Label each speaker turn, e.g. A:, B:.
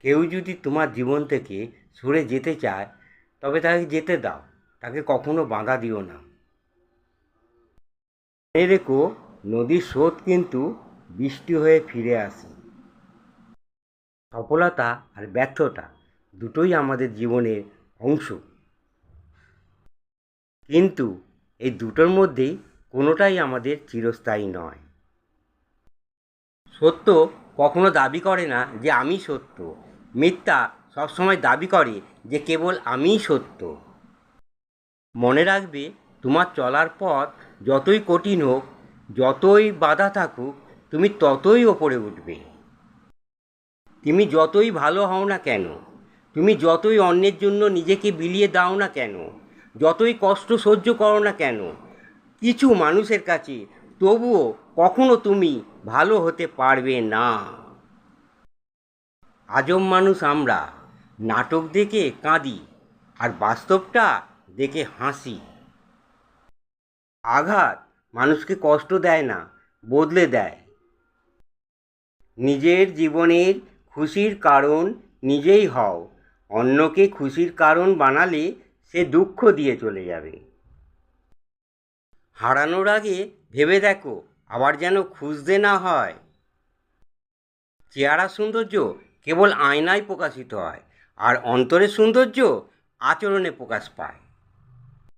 A: কেউ যদি তোমার জীবন থেকে সরে যেতে চায় তবে তাকে যেতে দাও, তাকে কখনো বাধা দিও না। মনে রেখো, নদীর স্রোত কিন্তু বৃষ্টি হয়ে ফিরে আসে। সফলতা আর ব্যর্থতা দুটোই আমাদের জীবনের অংশ, কিন্তু এই দুটোর মধ্যেই কোনোটাই আমাদের চিরস্থায়ী নয়। সত্য কখনো দাবি করে না যে আমি সত্য, মিথ্যা সবসময় দাবি করে যে কেবল আমিই সত্য। মনে রাখবে, তোমার চলার পথ যতই কঠিন হোক, যতই বাধা থাকুক, তুমি ততই ওপরে উঠবে। তুমি যতই ভালো হও না কেন, তুমি যতই অন্যের জন্য নিজেকে বিলিয়ে দাও না কেন, যতই কষ্ট সহ্য করো না কেন কিছু মানুষের কাছে, তবুও কখনো তুমি ভালো হতে পারবে না। আজব মানুষ আমরা, নাটক দেখে কাঁদি আর বাস্তবটা দেখে হাসি। আঘাত মানুষকে কষ্ট দেয় না, বদলে দেয়। নিজের জীবনের খুশির কারণ নিজেই হও, অন্যকে খুশির কারণ বানালে সে দুঃখ দিয়ে চলে যাবে। হারানোর আগে ভেবে দেখো, আবার যেন খুঁজতে না হয়। চেহারার সৌন্দর্য কেবল আয়নায় প্রকাশিত হয়, আর অন্তরের সৌন্দর্য আচরণে প্রকাশ পায়।